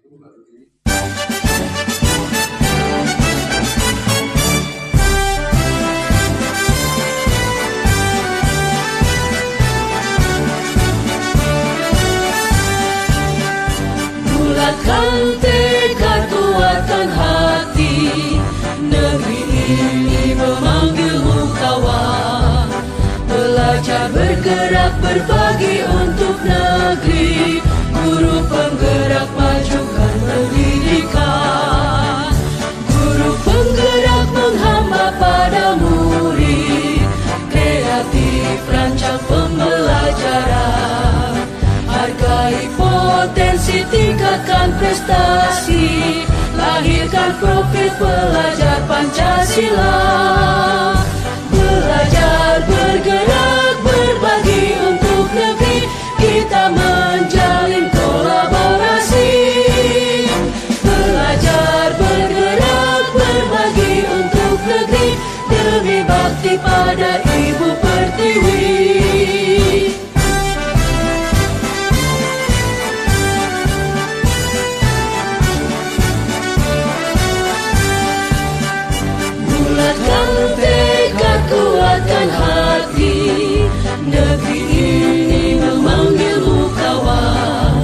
Bulatkan tekad, kuatkan hati, negeri ini memanggilmu kawan. Belajar, bergerak, berbagi untuk negeri, guru penggerak majukan pendidikan. Guru penggerak menghamba pada murid, kreatif rancang pembelajaran. Hargai potensi, tingkatkan prestasi, lahirkan profil pelajar Pancasila. Belajar, bergerak, berbagi untuk negeri, kita menjalin kolaborasi. Belajar, bergerak, berbagi untuk negeri, demi bakti pada Ibu Pertiwi. Bulatkan tekad, kuatkan hati, negeri ini memanggilmu kawan.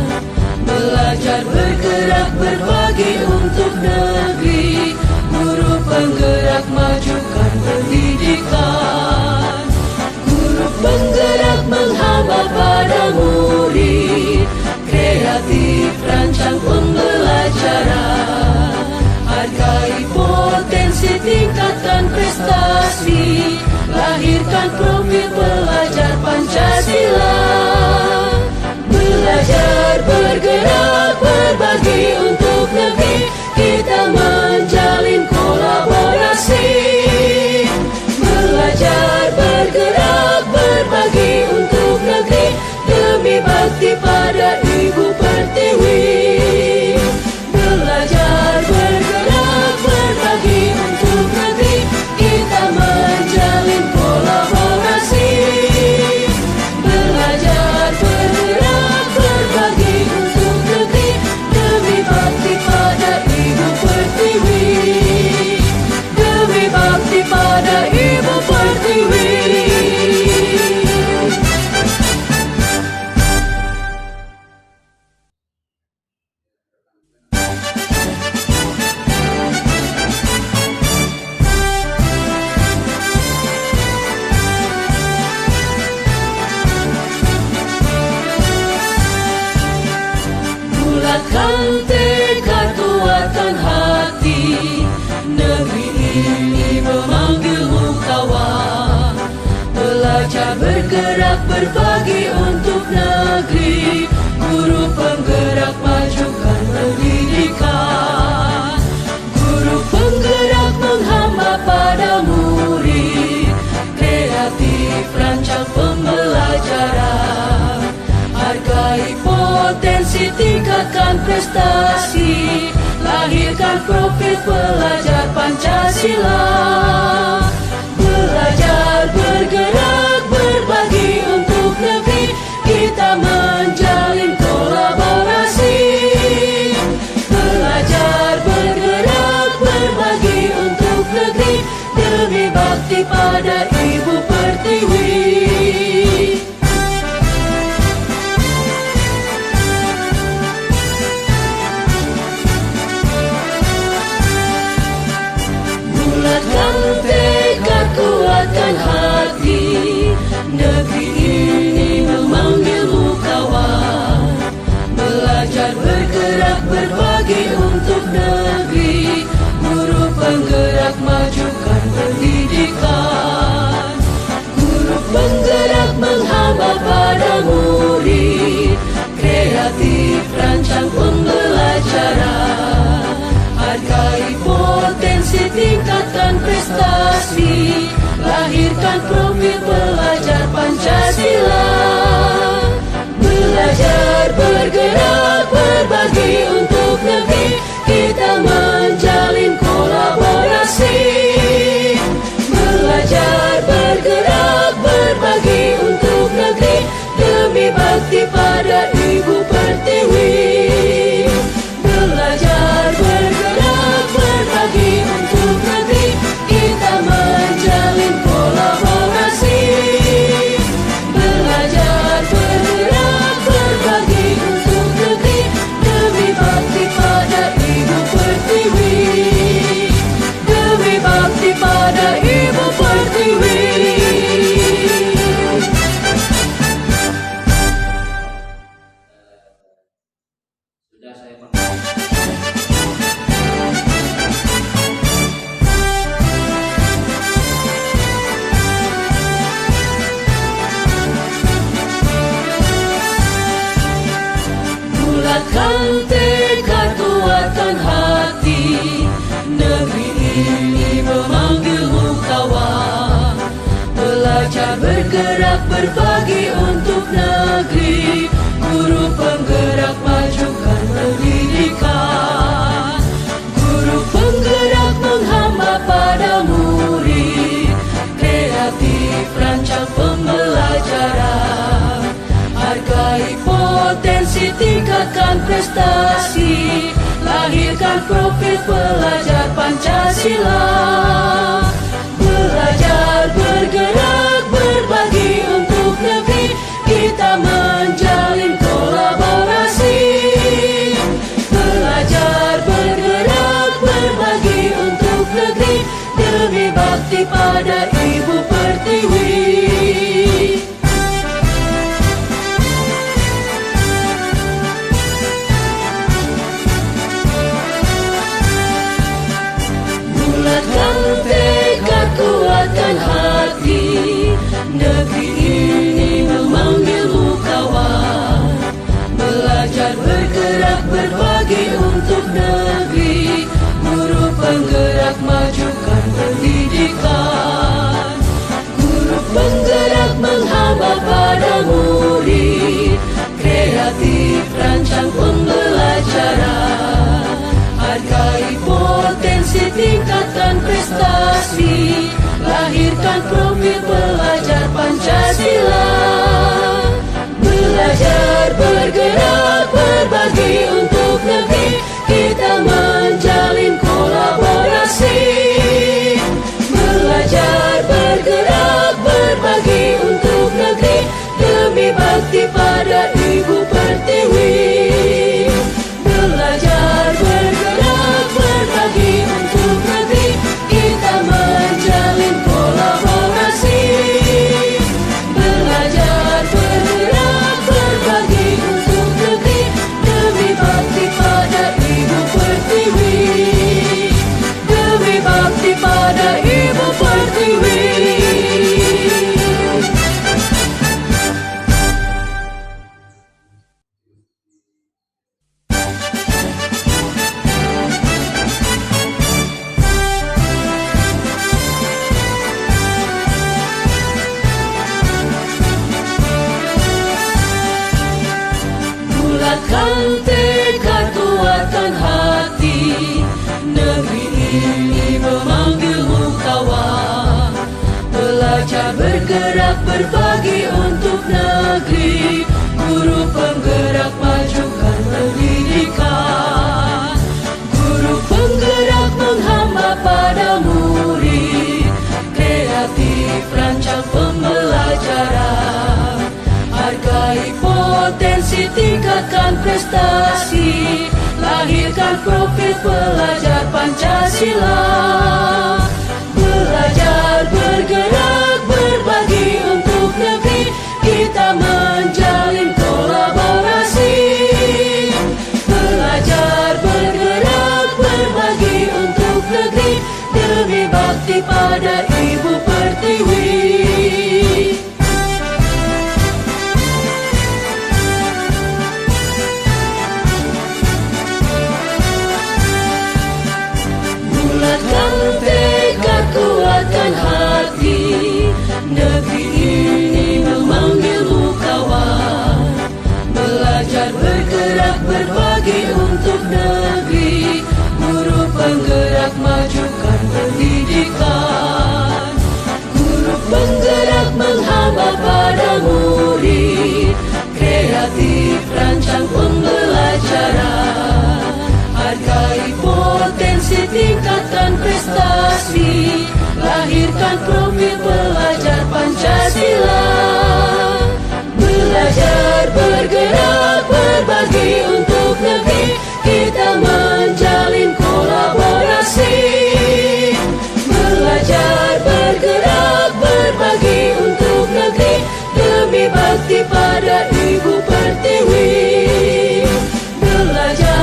Belajar, bergerak, berbagi untuk negeri, guru penggerak majukan pendidikan. Guru penggerak menghamba pada murid, kreatif rancang pembelajaran. Hargai potensi, tingkatkan prestasi, lahirkan profil pelajar Pancasila. Belajar, bergerak, berbagi untuk negeri, kita menjalin kolaborasi. Belajar, bergerak, berbagi untuk negeri, demi bakti pada Ibu Pertiwi. Belajar, bergerak, berbagi untuk negeri, kita menjalin kolaborasi. Belajar, bergerak, berbagi untuk negeri, demi bakti pada Ibu Pertiwi. Demi bakti pada Ibu Pertiwi. Bulatkan tekad, kuatkan hati, negeri ini memanggilmu kawan. Belajar, bergerak, berbagi untuk negeri, guru penggerak majukan pendidikan. Guru penggerak menghamba pada murid, kreatif rancang pembelajaran. Hargai potensi, tingkatkan prestasi, lahirkan profil pelajar Pancasila. Belajar, bergerak, berbagi untuk negeri, kita menjalin kolaborasi. Belajar, bergerak, berbagi untuk negeri, demi bakti pada Ibu Pertiwi. Bulatkan tekad, kuatkan hati, negeri ini memanggilmu kawan. Belajar, bergerak, berbagi untuk negeri, guru penggerak majukan pendidikan. Guru penggerak menghamba pada murid, kreatif rancang pembelajaran. Hargai potensi, tingkatkan prestasi, lahirkan profil pelajar Pancasila. Belajar, bergerak, berbagi untuk negeri, kita menjalin kolaborasi. Sudah saya pakai. Bulatkan tekad, kuatkan hati, negeri ini memanggilmu kawan. Belajar bergerak berbagi untuk negeri, guru penggerak majukan pendidikan. Guru penggerak menghamba pada murid, kreatif rancang pembelajaran. Hargai potensi, tingkatkan prestasi, lahirkan profil pelajar Pancasila. Belajar bergerak berbagi untuk negeri, kita menjalin kolaborasi. Belajar bergerak berbagi untuk negeri, demi bakti pada Ibu Pertiwi. Bulatkan tekad, kuatkan hati, negeri ini memanggilmu kawan. Belajar bergerak berbagi untuk negeri, guru penggerak majukan pendidikan. Guru penggerak menghamba pada murid, kreatif rancang pembelajaran. Hargai potensi, tingkatkan prestasi, lahirkan profil pelajar Pancasila. Belajar bergerak berbagi untuk negeri, kita menjalin kolaborasi. Belajar bergerak berbagi untuk negeri, demi bakti pada Ibu Pertiwi. Belajar bergerak berbagi untuk negeri, kita menjalin kolaborasi. Belajar bergerak berbagi untuk negeri, demi bakti pada Ibu Pertiwi. Demi bakti pada Ibu Pertiwi. Bulatkan tekad, kuatkan hati, negeri ini memanggilmu kawan. Belajar bergerak berbagi untuk negeri, guru penggerak majukan pendidikan. Guru penggerak menghamba pada murid, kreatif rancang pembelajaran. Hargai potensi, tingkatkan prestasi, lahirkan profil pelajar Pancasila. Belajar bergerak berbagi untuk negeri, kita menjalin kolaborasi. Belajar bergerak berbagi untuk negeri, demi bakti pada Ibu Pertiwi. Bulatkan tekad, kuatkan hati, negeri ini memanggilmu kawan. Belajar bergerak berbagi untuk negeri, guru penggerak majukan pendidikan. Guru penggerak menghamba pada murid, kreatif rancang pembelajaran. Hargai potensi, tingkatkan prestasi, lahirkan profil pelajar Pancasila. Belajar bergerak berbagi untuk negeri, kita menjalin kolaborasi. Belajar bergerak berbagi untuk negeri, demi bakti pada Ibu Pertiwi. Belajar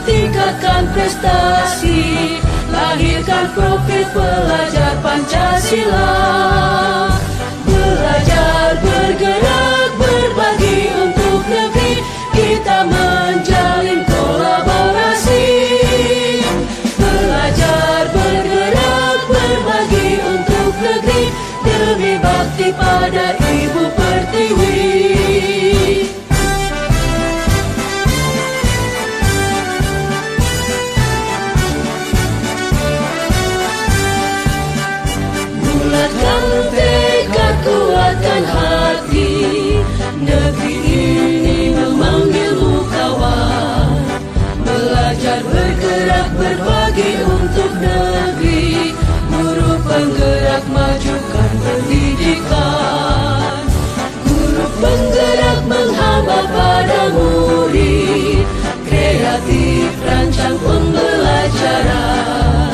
tingkatkan prestasi, lahirkan profil pelajar Pancasila. Belajar, bergerak, berbagi untuk negeri, kita menjalin kolaborasi. Belajar, bergerak, berbagi untuk negeri, demi bakti pada Ibu Pertiwi. Bulatkan tekad, kuatkan hati, negeri ini memanggilmu kawan. Belajar, bergerak, berbagi untuk negeri, guru penggerak, majukan pendidikan. Guru penggerak menghamba pada murid, kreatif rancang pembelajaran.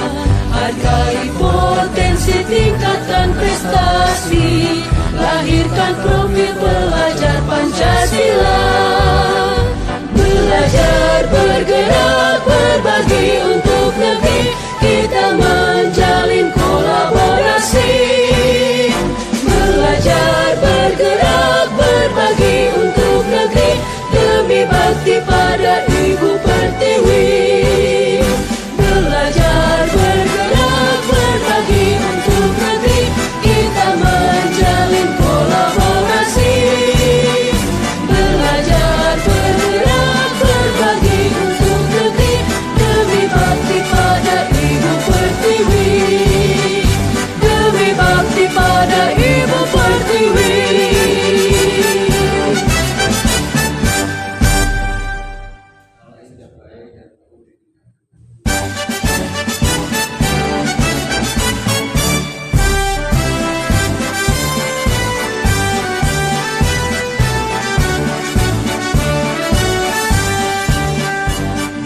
Hargai potensi, tingkatkan prestasi, lahirkan profil pelajar Pancasila. Belajar, bergerak, berbagi untuk negeri, kita menjalin kolaborasi. Belajar, bergerak, berbagi untuk negeri, demi bakti pada Ibu Pertiwi. Belajar, bergerak, berbagi untuk negeri, kita menjalin kolaborasi. Belajar, bergerak, berbagi untuk negeri, demi bakti pada Ibu Pertiwi. Demi bakti pada Ibu Pertiwi.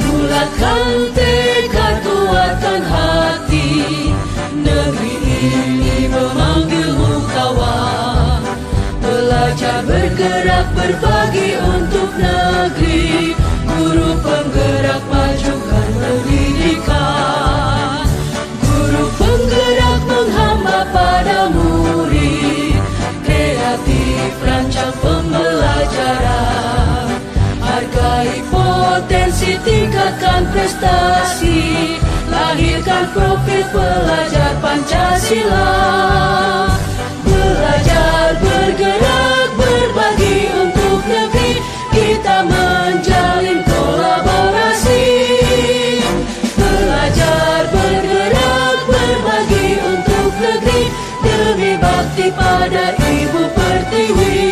Bulatkan tekad, kuatkan hati, negeri ini memanggilmu kawan. Belajar, bergerak, berbagi untuk negeri, guru penggerak, majukan pendidikan. Guru penggerak menghamba pada murid, kreatif rancang pembelajaran. Hargai potensi, tingkatkan prestasi, lahirkan profil pelajar Pancasila. Belajar, bergerak, berbagi untuk negeri, kita menjalin kolaborasi. Belajar, bergerak, berbagi untuk negeri, demi bakti pada Ibu Pertiwi.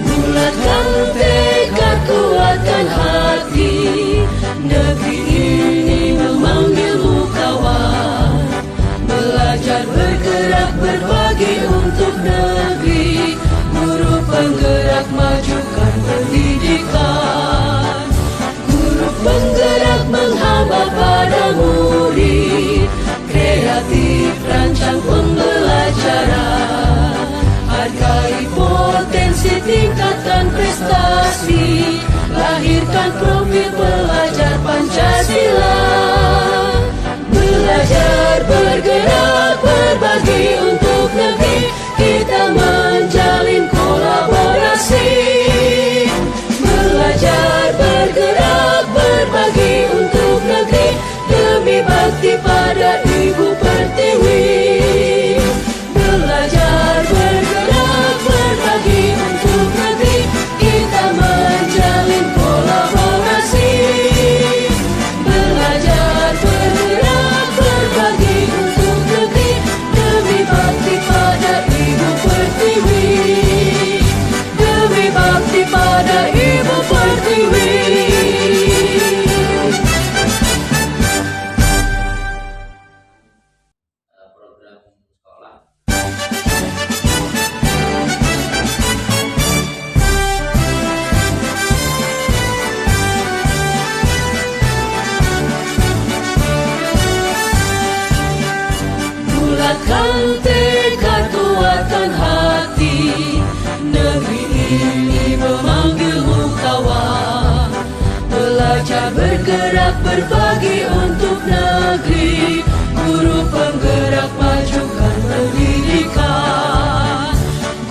Bulatkan tekad, kuatkan hati, negeri ini memanggilmu kawan. Belajar, bergerak, berbagi untuk negeri, guru penggerak, majukan pendidikan. Guru penggerak menghamba pada murid, kreatif rancang pembelajaran. Hargai potensi, tingkatkan prestasi, lahirkan profil pelajar Pancasila. Belajar, bergerak, berbagi untuk negeri, kita menjalin kolaborasi. Belajar, bergerak, berbagi untuk negeri, demi bakti pada Ibu Pertiwi. Belajar, bergerak, berbagi untuk negeri, kita menjalin kolaborasi. Belajar bergerak berbagi untuk negeri, guru penggerak majukan pendidikan.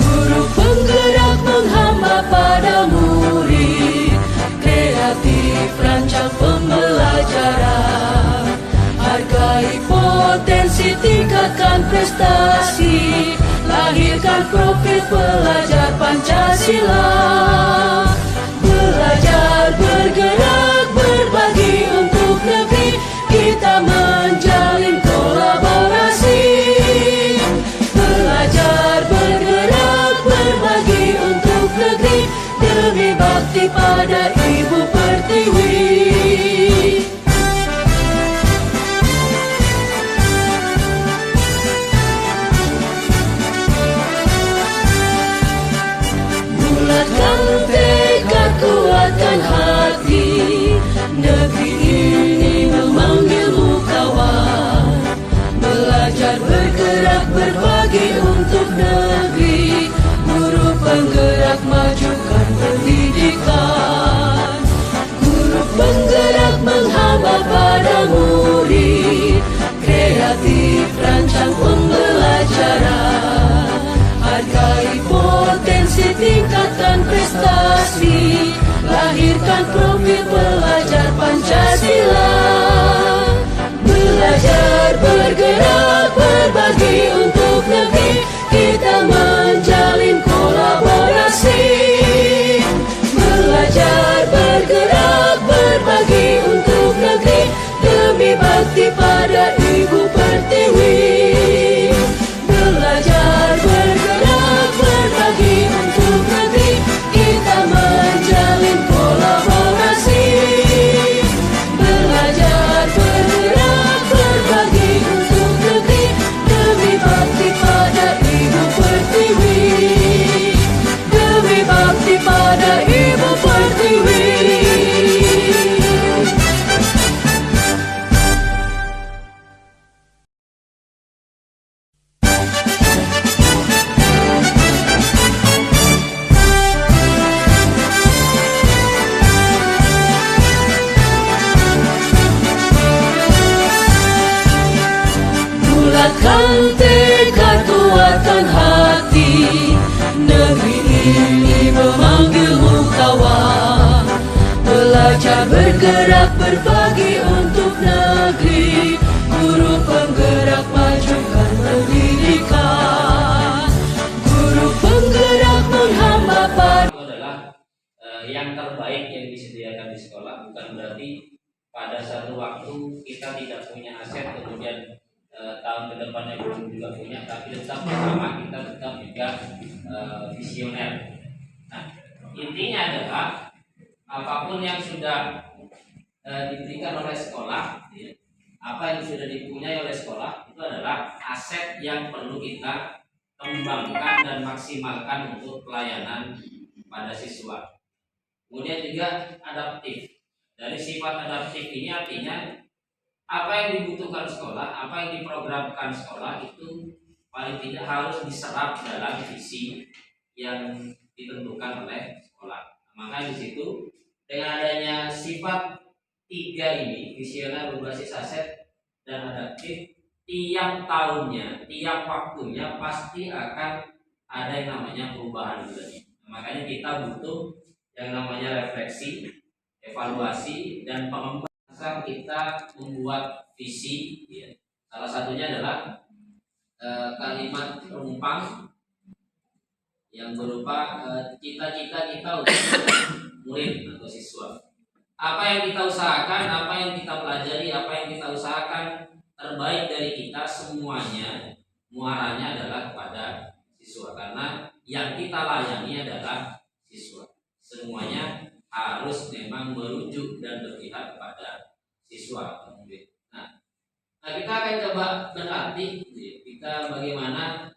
Guru penggerak menghamba pada murid, kreatif rancang pembelajaran. Hargai potensi, tingkatkan prestasi, lahirkan profil pelajar Pancasila. Belajar bergerak berbagi untuk negeri, kita menjalin kolaborasi. Belajar bergerak berbagi untuk negeri, demi bakti pada Ibu Pertiwi. Bulatkan tekad, kuatkan hati, negeri ini memanggilmu kawan. Belajar bergerak berbagi untuk negeri, guru penggerak majukan pendidikan. Guru penggerak menghamba pada murid, kreatif rancang pembelajaran. Hargai potensi, tingkatkan prestasi, lahirkan profil pelajar Pancasila. Belajar bergerak berbagi untuk negeri, kita menjalin kolaborasi. Belajar bergerak berbagi untuk negeri, demi bakti pada Ibu Pertiwi. Belajar bergerak berbagi untuk negeri, kita menjalin kolaborasi. Belajar bergerak berbagi untuk negeri, demi bakti pada Ibu Pertiwi. Demi bakti pada Ibu Pertiwi. Bulatkan tekad, kuatkan hati, negeri ini memanggilmu kawan. Belajar bergerak berbagi untuk negeri, guru penggerak majukan pendidikan. Guru penggerak menghamba pada itu adalah yang terbaik yang disediakan di sekolah. Bukan berarti pada satu waktu kita tidak punya aset, kemudian tahun ke depannya belum juga punya, tapi tetap bersama kita tetap juga visioner. Nah, intinya adalah apapun yang sudah diberikan oleh sekolah, ya, apa yang sudah dipunyai oleh sekolah itu adalah aset yang perlu kita kembangkan dan maksimalkan untuk pelayanan pada siswa. Kemudian juga adaptif. Dari sifat adaptif ini artinya apa yang dibutuhkan sekolah, apa yang diprogramkan sekolah itu paling tidak harus diserap dalam visi yang ditentukan oleh sekolah. Maka di situ dengan adanya sifat tiga ini, visioner, berbasis aset, dan adaptif, tiap tahunnya, tiap waktunya pasti akan ada yang namanya perubahan juga. Makanya kita butuh yang namanya refleksi, evaluasi, dan pengembangan. Kita membuat visi, ya. Salah satunya adalah kalimat penumpang yang berupa cita-cita kita untuk murid atau siswa. Apa yang kita usahakan, apa yang kita pelajari, apa yang kita usahakan terbaik dari kita, semuanya muaranya adalah kepada siswa, karena yang kita layani adalah siswa. Semuanya harus memang merujuk dan berpihak kepada siswa. Nah, kita akan coba berarti kita bagaimana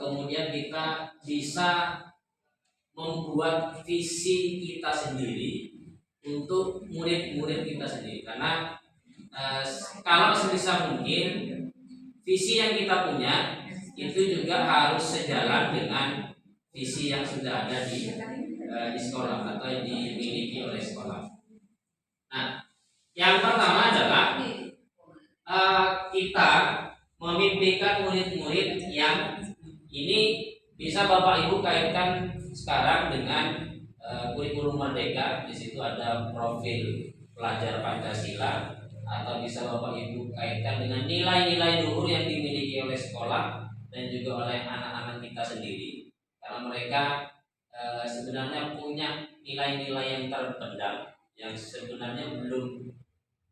kemudian kita bisa membuat visi kita sendiri untuk murid-murid kita sendiri. Karena kalau sebisa mungkin visi yang kita punya itu juga harus sejalan dengan visi yang sudah ada di sekolah atau yang dimiliki oleh sekolah. Nah, Yang pertama adalah kita memimpikan murid-murid yang ini bisa Bapak Ibu kaitkan sekarang dengan kurikulum Merdeka. Di situ ada profil pelajar Pancasila, atau bisa Bapak Ibu kaitkan dengan nilai-nilai luhur yang dimiliki oleh sekolah dan juga oleh anak-anak kita sendiri, karena mereka sebenarnya punya nilai-nilai yang terpendam yang sebenarnya belum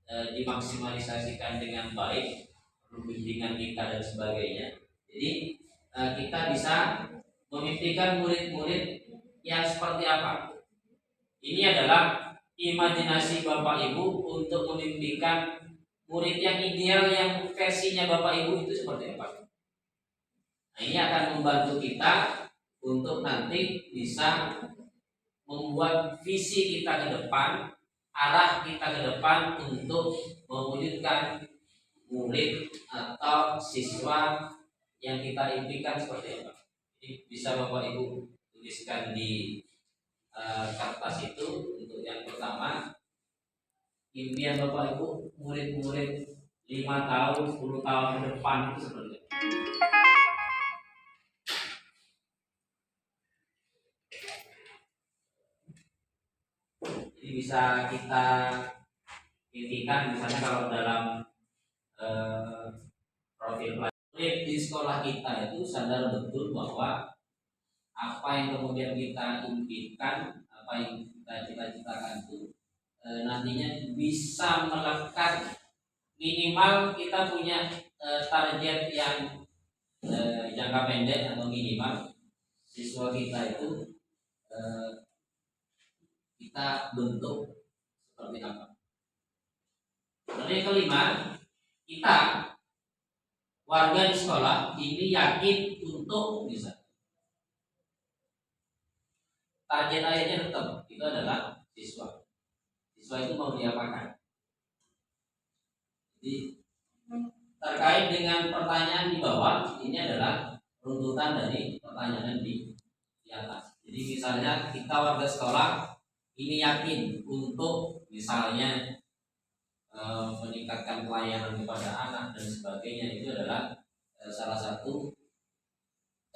dimaksimalisasikan dengan baik, perlu bimbingan kita dan sebagainya. Jadi kita bisa memimpikan murid-murid yang seperti apa. Ini adalah imajinasi Bapak Ibu untuk memimpikan murid yang ideal, yang versinya Bapak Ibu itu seperti apa. Nah, ini akan membantu kita untuk nanti bisa membuat visi kita ke depan, arah kita ke depan untuk mewujudkan murid atau siswa yang kita impikan seperti apa. Jadi bisa Bapak Ibu tuliskan di kertas itu. Untuk yang pertama, impian Bapak Ibu murid-murid 5 tahun, 10 tahun ke depan itu seperti apa. Jadi bisa kita impikan, misalnya kalau dalam profil pelajar di sekolah kita itu sadar betul bahwa apa yang kemudian kita impikan, apa yang kita cita-citakan itu nantinya bisa melekat, minimal kita punya target yang jangka pendek, atau minimal siswa kita itu kita bentuk seperti apa. Dan yang kelima, kita warga di sekolah ini yakin untuk bisa target akhirnya tetap itu adalah siswa. Siswa itu mau diapakan. Jadi terkait dengan pertanyaan di bawah, ini adalah runtutan dari pertanyaan di atas. Jadi misalnya kita warga sekolah ini yakin untuk misalnya meningkatkan pelayanan kepada anak dan sebagainya, itu adalah salah satu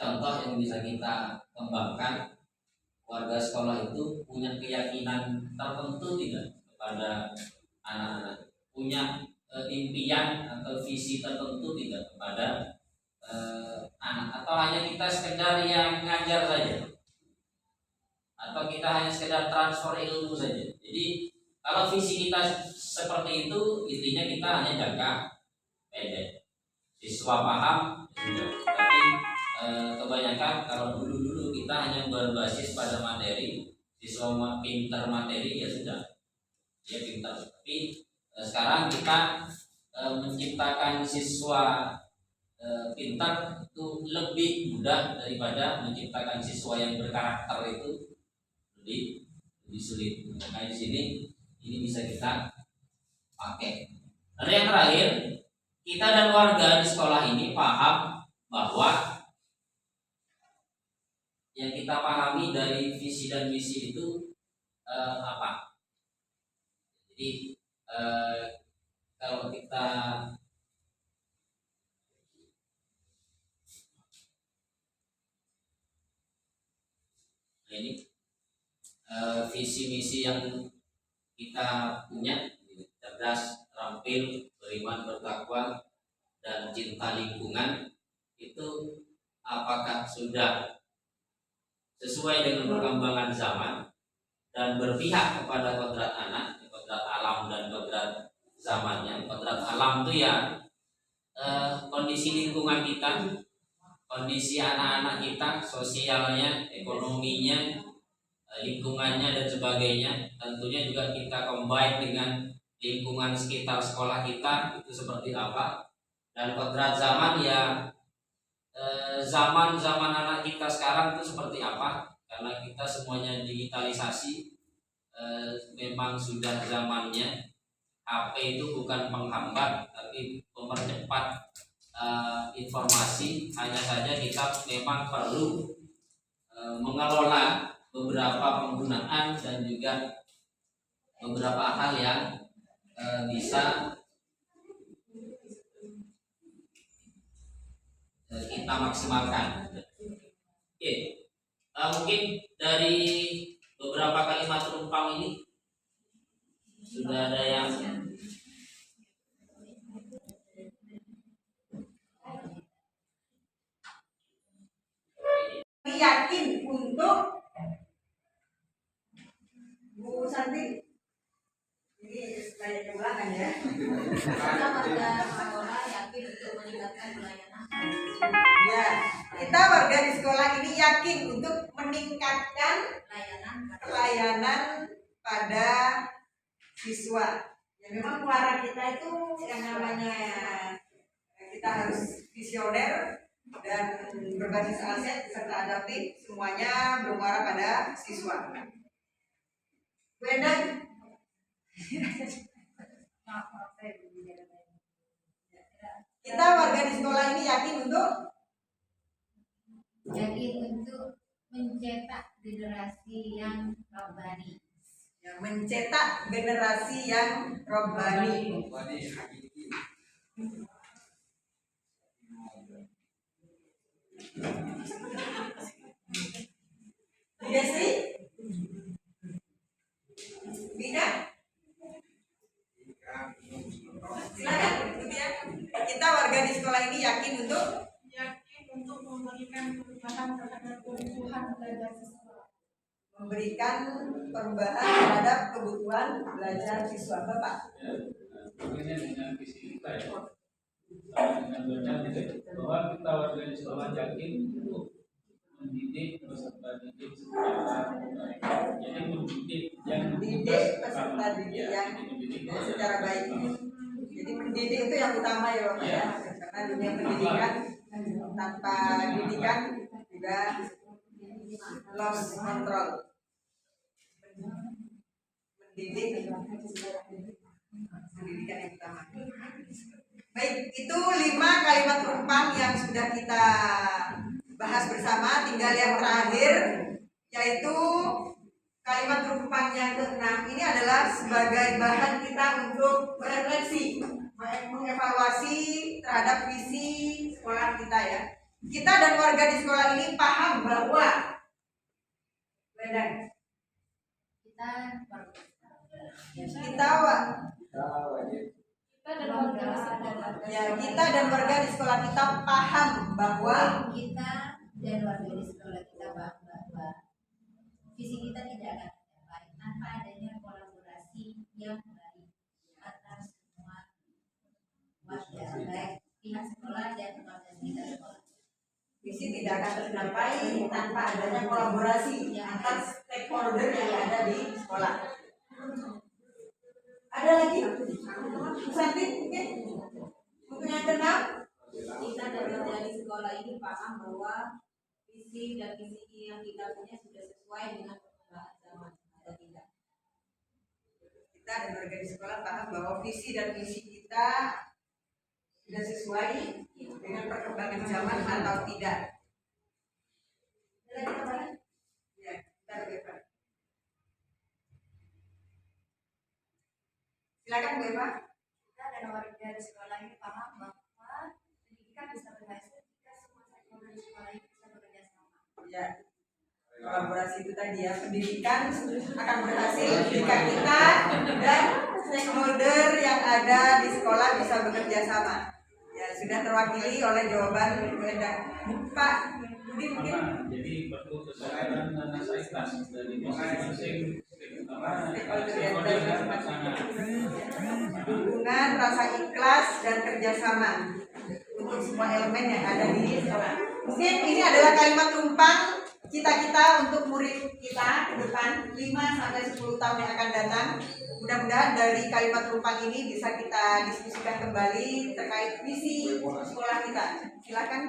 contoh yang bisa kita kembangkan. Warga sekolah itu punya keyakinan tertentu tidak kepada anak-anak, punya impian atau visi tertentu tidak kepada anak, atau hanya kita sekedar yang ngajar saja, atau kita hanya sekedar transfer ilmu saja. Jadi kalau visi kita seperti itu, intinya kita hanya jangka pendek. Siswa paham sudah, tapi kebanyakan kalau dulu kita hanya berbasis pada materi, siswa pintar materi ya sudah, dia pintar. Tapi sekarang kita menciptakan siswa pintar itu lebih mudah daripada menciptakan siswa yang berkarakter, itu lebih sulit. Nah, di sini ini bisa kita pakai. Lalu yang terakhir, kita dan warga di sekolah ini paham bahwa yang kita pahami dari visi dan misi itu apa. Jadi kalau kita ini visi misi yang kita punya, cerdas, terampil, beriman, bertakwa, dan cinta lingkungan, itu apakah sudah sesuai dengan perkembangan zaman dan berpihak kepada kodrat anak, kodrat alam dan kodrat zamannya. Kodrat alam itu ya kondisi lingkungan kita, kondisi anak-anak kita, sosialnya, ekonominya, lingkungannya dan sebagainya. Tentunya juga kita combine dengan lingkungan sekitar sekolah kita itu seperti apa. Dan kodrat zaman ya zaman anak kita sekarang itu seperti apa, karena kita semuanya digitalisasi. Memang sudah zamannya. HP itu bukan penghambat tapi mempercepat informasi. Hanya saja kita memang perlu mengelola beberapa penggunaan dan juga beberapa hal yang bisa kita maksimalkan. Oke, mungkin dari beberapa kalimat penumpang ini sudah ada yang yakin untuk Bu Santi. Ini banyak ulangan ya. Kita warga sekolah yakin untuk meningkatkan pelayanan. Ya, kita warga di sekolah ini yakin untuk meningkatkan pelayanan pada siswa. Ya memang muara kita itu yang namanya kita harus visioner dan berbasis aset serta adaptif, semuanya bermuara pada siswa. Bu Endang, kita warga di sekolah ini yakin untuk mencetak generasi yang robbani. mencetak generasi yang robbani. Desi, Bina, silakan. Kita warga di sekolah ini yakin untuk memberikan perubahan terhadap kebutuhan belajar siswa. Memberikan perubahan terhadap kebutuhan belajar siswa. Bapak. Ini dengan visi kita ya. Dengan benar bahwa kita warga di sekolah yakin untuk mendidik peserta didik secara baik. Jadi mendidik yang peserta didik yang secara baik. Jadi mendidik itu yang utama ya Bapak ya. Karena dunia pendidikan tanpa didikan juga lost control. Mendidik pendidikan yang utama. Baik, itu 5 kalimat penumpang yang sudah kita bahas bersama. Tinggal yang terakhir, yaitu kalimat penumpang yang ke-6. Ini adalah sebagai bahan kita untuk berefleksi, mengevaluasi terhadap visi sekolah kita ya. Kita dan warga di sekolah ini paham bahwa kita dan warga di sekolah kita paham bahwa visi kita tidak akan tercapai tanpa adanya kolaborasi yang baik antara semua warga, baik pihak sekolah dan warga sekitar sekolah. visi tidak akan tercapai tanpa adanya kolaborasi antar stakeholder yang ada di sekolah. Ada lagi? Santi, mungkin untuk yang ke-6. Kita dan warga di sekolah ini paham bahwa visi dan misi yang kita punya sudah sesuai dengan perkembangan zaman atau tidak. Kita dan warga di sekolah paham bahwa visi dan misi kita sudah sesuai dengan perkembangan zaman atau tidak. Ada lagi tambahan? Ya, kita bebas. Silakan Bu Eva. Kita dan warga di sekolah ini paham bahwa pendidikan bisa berhasil jika semua stakeholder di sekolah ini bisa bekerja sama. Ya, kolaborasi itu tadi ya, pendidikan akan berhasil jika kita dan stakeholder yang ada di sekolah bisa bekerja sama. Ya, sudah terwakili oleh jawaban Bu Endang. Pak Budi mungkin. Jadi perlu kesadaran dan rasa ikhlas dari masing-masing stakeholder yang pasangan. Dukungan, rasa ikhlas dan kerjasama untuk semua elemen yang ada di sekolah. Mungkin ini adalah kalimat tumpang kita untuk murid kita ke depan 5-10 tahun yang akan datang. Mudah-mudahan dari kalimat tumpang ini bisa kita diskusikan kembali terkait visi sekolah kita. Silakan.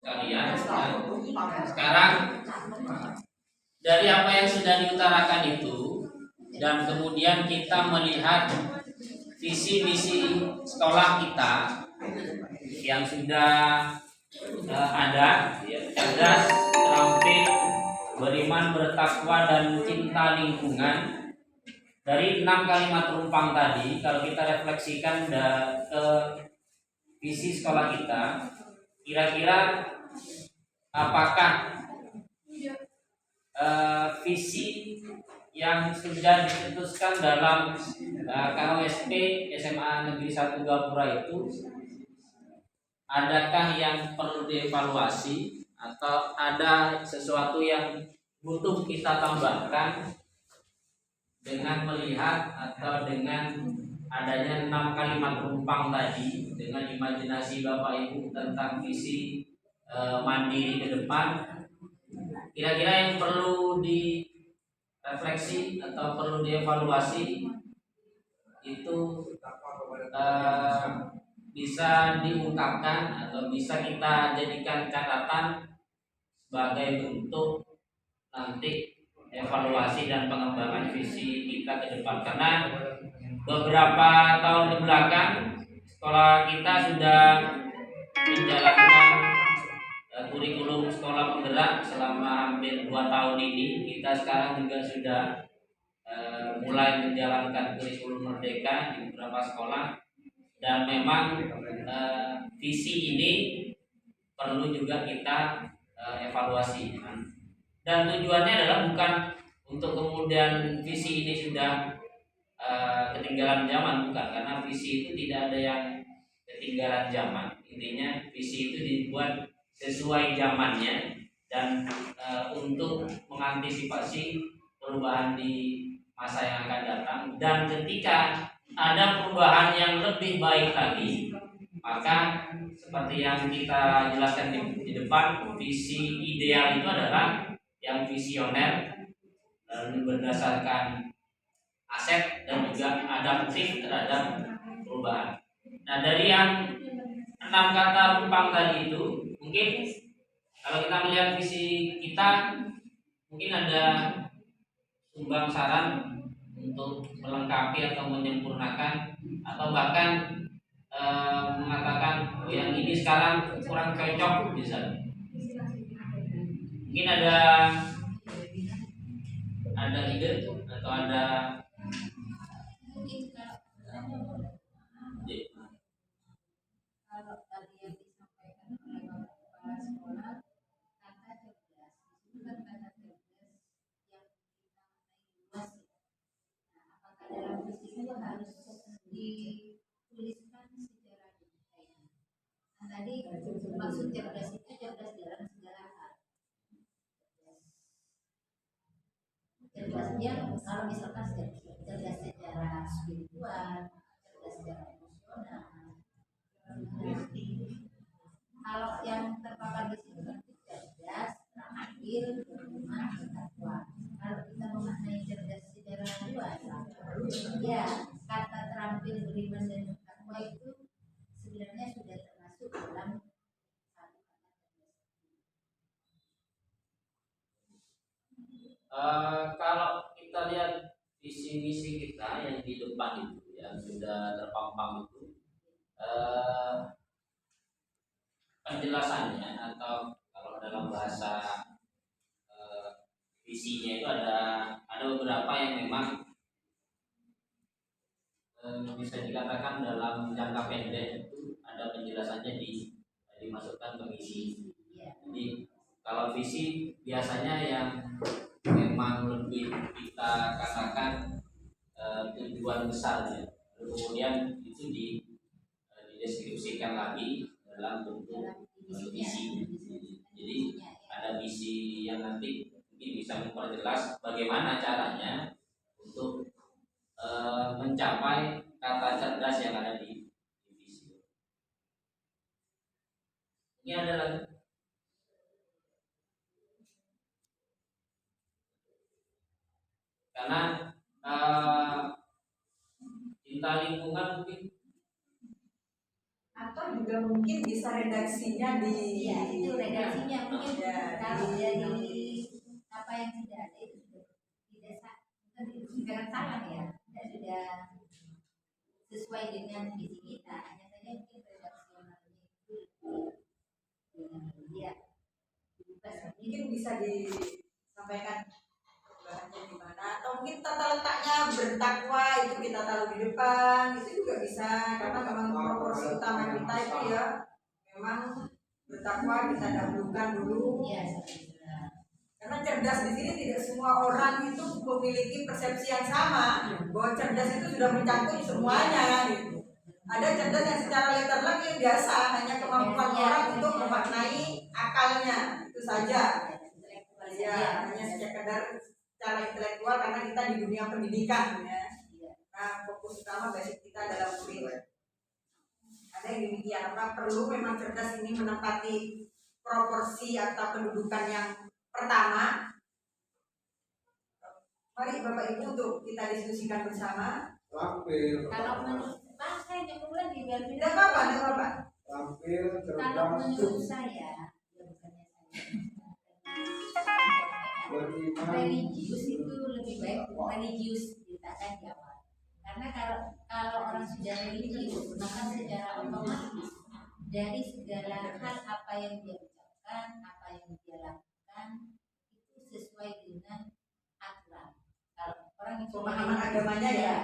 kalian. Sekarang dari apa yang sudah diutarakan itu dan kemudian kita melihat visi misi sekolah kita yang sudah ada, ya, cerdas, terampil, beriman, bertakwa dan cinta lingkungan. dari 6 kalimat rumpang tadi, kalau kita refleksikan ke visi sekolah kita, kira-kira apakah visi yang sudah dicetuskan dalam KOSP SMA Negeri 1 Gapura itu, adakah yang perlu dievaluasi atau ada sesuatu yang butuh kita tambahkan dengan melihat atau dengan adanya 6 kalimat rumpang tadi, dengan imajinasi Bapak Ibu tentang visi mandiri ke depan, kira-kira yang perlu direfleksi atau perlu dievaluasi itu bisa diungkapkan atau bisa kita jadikan catatan sebagai bentuk nanti evaluasi dan pengembangan visi kita ke depan. Karena beberapa tahun kebelakang sekolah kita sudah menjalankan kurikulum sekolah penggerak selama hampir 2 tahun ini. Kita sekarang juga sudah mulai menjalankan kurikulum merdeka di beberapa sekolah, dan memang visi ini perlu juga kita evaluasi. Dan tujuannya adalah bukan untuk kemudian visi ini sudah ketinggalan zaman, bukan, karena visi itu tidak ada yang ketinggalan zaman. Intinya visi itu dibuat sesuai zamannya dan untuk mengantisipasi perubahan di masa yang akan datang, dan ketika ada perubahan yang lebih baik lagi, maka seperti yang kita jelaskan di depan, visi ideal itu adalah yang visioner dan berdasarkan aset dan juga adaptif terhadap perubahan. Nah, dari yang 6 kata rumpang tadi itu, mungkin kalau kita melihat visi kita, mungkin ada sumbang saran untuk melengkapi atau menyempurnakan, atau bahkan mengatakan yang ini sekarang kurang cocok misalnya. Mungkin ada ide atau ada Mungkin kalau tadi yang disampaikan oleh Bapak Kepala Sekolah, kata cerdas itu kan kata cerdas yang kita luas ya. Nah, apakah dalam visi itu harus dituliskan secara detail? Nah, tadi maksud cerdas itu cerdas dalam segala hal. Cerdasnya kalau misalkan cerdas secara spiritual, cerdas secara emosional. Kalau yang terpapar di situ kan cerdas, adil, berhubungan, bertakwa. Kalau kita memaknai cerdas secara luas, ya kata terampil, beriman dan bertakwa itu sebenarnya sudah termasuk dalam satu kata cerdas. Kalau kita lihat visi misi kita yang di depan itu, yang sudah terpampang itu, penjelasannya atau kalau dalam bahasa visinya itu ada beberapa yang memang bisa dikatakan dalam jangka pendek itu ada penjelasannya dimasukkan ke visi. Jadi kalau visi biasanya yang memang lebih kita katakan tujuan besarnya, kemudian itu dideskripsikan lagi dalam bentuk visi. Jadi ada visi yang nanti mungkin bisa memperjelas bagaimana caranya untuk mencapai kata cerdas yang ada di visi. Ini ada lagi. Karena cinta lingkungan mungkin, atau juga mungkin bisa redaksinya di Iya, itu redaksinya mungkin ya, kalau dari apa yang sudah ada itu tidak salah ya, dan sudah sesuai dengan visi kita. Hanya saja mungkin redaksionalnya itu ya mungkin bisa disampaikan bahannya di mana. Nah, atau mungkin tata letaknya bertakwa itu kita taruh di depan, itu juga bisa karena memang proporsi utama kita itu ya memang bertakwa kita dahulukan dulu. Iya. Karena cerdas di sini tidak semua orang itu memiliki persepsi yang sama bahwa cerdas itu sudah mencakup semuanya gitu. Ada cerdas yang secara literal yang biasa hanya kemampuan orang untuk memaknai akalnya itu saja. Ya, hanya sekedar secara intelektual karena kita di dunia pendidikan ya. Nah, fokus utama basic kita adalah murid. Ada yang demikian, apa perlu memang cerdas ini menempati proporsi atau kedudukan yang pertama. Mari Bapak Ibu untuk kita diskusikan bersama. Kalau menurut saya yang kemudian di biar Tidak apa-apa, tidak apa-apa. kalau menurut saya, religius itu lebih baik religius diletakkan di awal. Karena kalau orang sudah religius, maka secara otomatis dari segala hal apa yang dia ucapkan, apa yang dia lakukan itu sesuai dengan aturan. Kalau orang yang Pemahaman agamanya ya.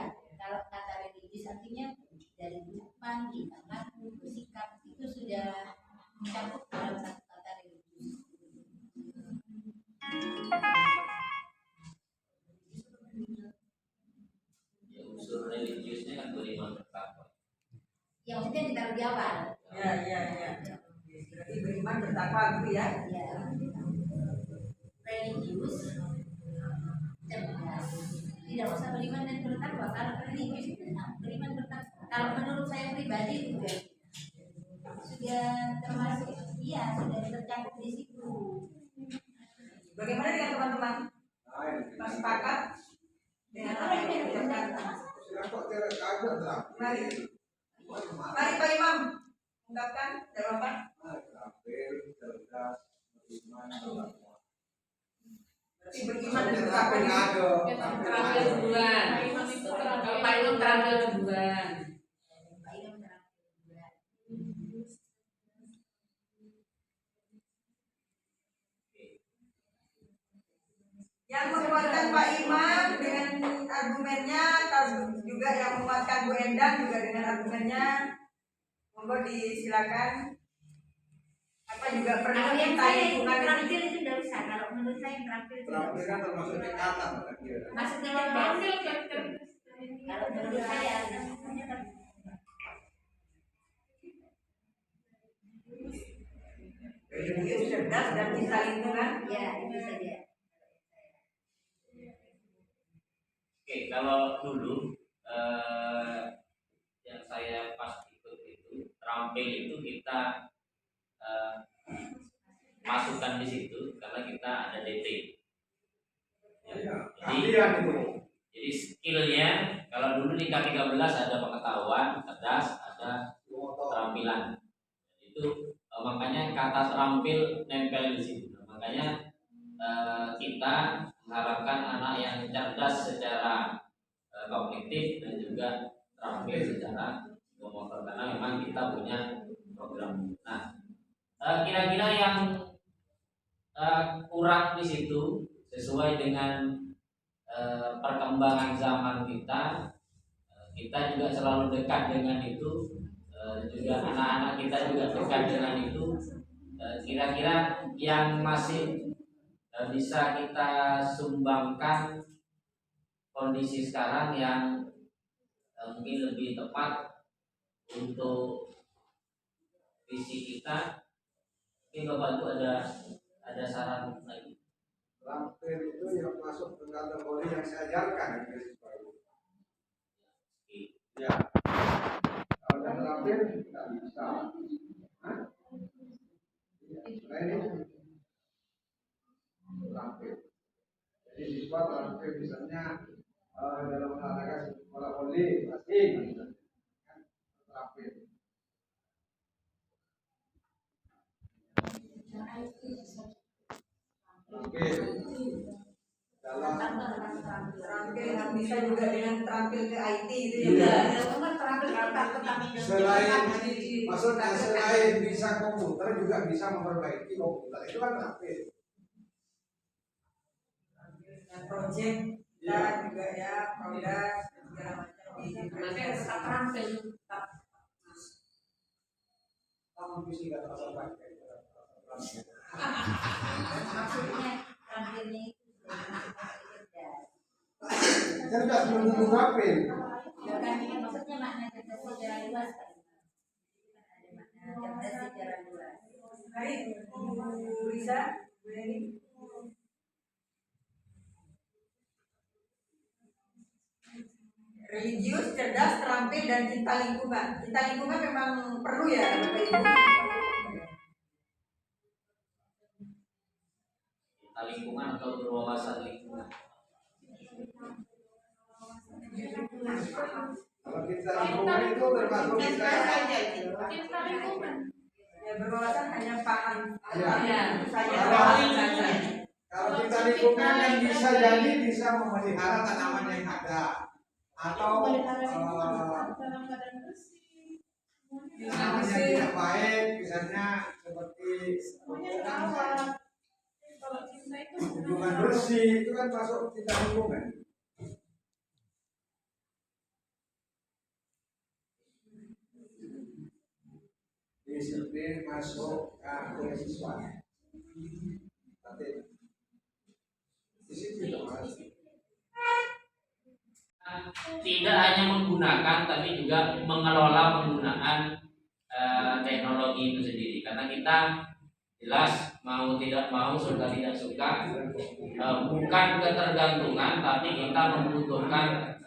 Kalau kata religius artinya dari ucapan, tingkah laku, bersikap itu sudah mencakup dalam satu kata religius. Ya, unsur religiusnya kan beriman bertakwa. Yang maksudnya ditaruh di awal. Ya. Berarti beriman bertakwa gitu ya. Ya. Religius cerdas. Tidak usah beriman dan bertakwa. Kalau religius itu beriman bertakwa. Kalau menurut saya pribadi juga sudah termasuk, iya sudah tercakup di situ. Bagaimana dengan teman-teman? Mas sepakat dengan apa yang diucapkan? Mari Pak Imam ungkapkan jawaban. Berarti beriman dan bertakwa Terampil duluan. Kalau Pak Imam terampil duluan. Yang menguatkan Pak Imam dengan argumennya, atau juga yang menguatkan Bu Endang juga dengan argumennya, monggo disilakan. Apa juga perlu Kalau yang kita saya itu lingkungan ini? terampil itu tidak usah. Kalau menurut saya yang terampil itu tidak usah. kan termasuk tingkatan. Maksudnya cerdas. Kalau menurut saya namanya kan Itu cerdas dan cinta lingkungan. ya itu saja. Oke, kalau dulu yang saya pas ikut itu terampil itu kita masukkan di situ karena kita ada DT. Jadi skillnya kalau dulu di K13 ada pengetahuan, cerdas, ada keterampilan. Itu makanya kata terampil nempel di situ. Makanya kita mengharapkan anak yang cerdas secara kognitif dan juga terampil secara motor karena memang kita punya program. Nah, kira-kira yang kurang di situ sesuai dengan perkembangan zaman kita, kita juga selalu dekat dengan itu, juga anak-anak kita juga dekat dengan itu. Kira-kira yang masih bisa kita sumbangkan kondisi sekarang yang mungkin lebih tepat untuk visi kita. Mungkin Bapak itu ada saran lagi. Terampil itu yang masuk ke kategori yang saya ajarkan di siswa itu. Ya. Kalau yang terampil tidak bisa. Ini terampil. Jadi siswa terampil misalnya dalam olahraga bola voli pasti terampil. Oke. Dalam Terampil yang bisa juga dengan terampil ke IT itu Iya. ya. Terampil maksudnya selain bisa komputer juga bisa memperbaiki komputer itu kan terampil. project Ya, kita juga ya produk dan segala macam di Nanti tetap terampil tetap Kamu visi nggak terasa pakai. Maksudnya tampilnya itu cerdas. Cerdas belum tentu rapih. Bukan maksudnya makna cerdas secara luas kan? Ada makna cerdas secara luas. Baik, Bu Risa, Bu Eni. Religius, cerdas, terampil, dan cinta lingkungan. Cinta lingkungan memang perlu ya, Bapak Ibu. Cinta lingkungan atau berwawasan lingkungan. Kalau kita lingkungan itu termasuk kita cinta lingkungan. Ya berwawasan hanya paham. Ya. Itu saja. kalau kita lingkungan yang bisa jadi bisa memelihara tanaman yang ada atau tanaman yang tidak baik misalnya seperti hubungan bersih itu kan masuk cinta lingkungan. Disiplin masuk ke siswa. Nanti disiplin dong Mas. Tidak hanya menggunakan tapi juga mengelola penggunaan teknologi itu sendiri, karena kita jelas mau tidak mau, suka tidak suka, bukan ketergantungan tapi kita membutuhkan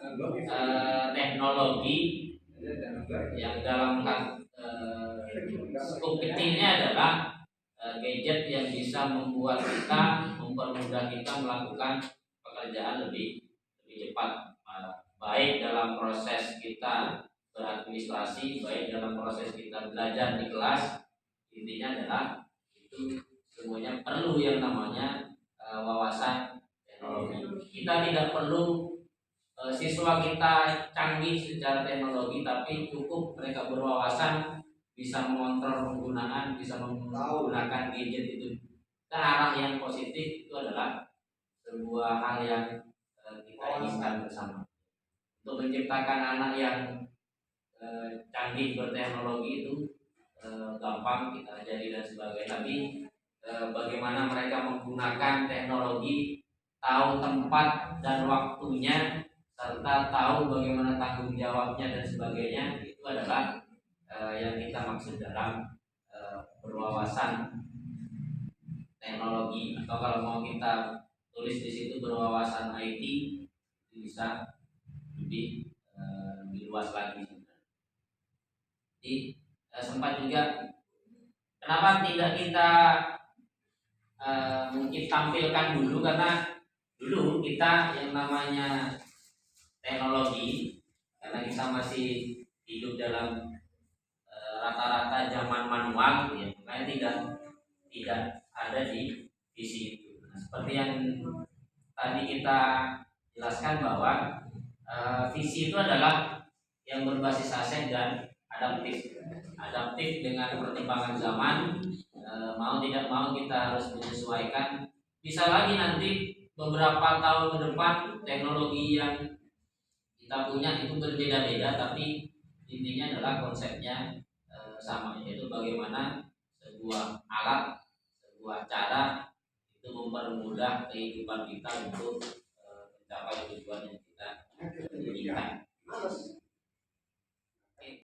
teknologi yang dalam skup kecilnya adalah gadget yang bisa membuat kita, mempermudah kita melakukan pekerjaan lebih cepat, baik dalam proses kita beradministrasi, baik dalam proses kita belajar di kelas. Intinya adalah itu semuanya perlu yang namanya wawasan teknologi. Kita tidak perlu siswa kita canggih secara teknologi, tapi cukup mereka berwawasan, bisa mengontrol penggunaan, bisa menggunakan gadget itu ke arah yang positif. Itu adalah sebuah hal yang kita inginkan bersama untuk menciptakan anak yang canggih berteknologi. Itu gampang kita ajari dan sebagainya, tapi bagaimana mereka menggunakan teknologi, tahu tempat dan waktunya, serta tahu bagaimana tanggung jawabnya dan sebagainya, itu adalah yang kita maksud dalam berwawasan teknologi, atau kalau mau kita tulis di situ berwawasan IT, itu bisa lebih luas lagi. Jadi sempat juga kenapa tidak kita mungkin tampilkan dulu, karena dulu kita yang namanya teknologi, karena kita masih hidup dalam rata-rata zaman manual, ya, makanya tidak ada di visi itu. Nah, seperti yang tadi kita jelaskan bahwa visi itu adalah yang berbasis aset dan adaptif dengan pertimbangan zaman. Mau tidak mau kita harus menyesuaikan. Bisa lagi nanti beberapa tahun ke depan teknologi yang kita punya itu berbeda-beda, tapi intinya adalah konsepnya sama, yaitu bagaimana sebuah alat, sebuah cara itu mempermudah kehidupan kita untuk mencapai tujuan yang kita inginkan.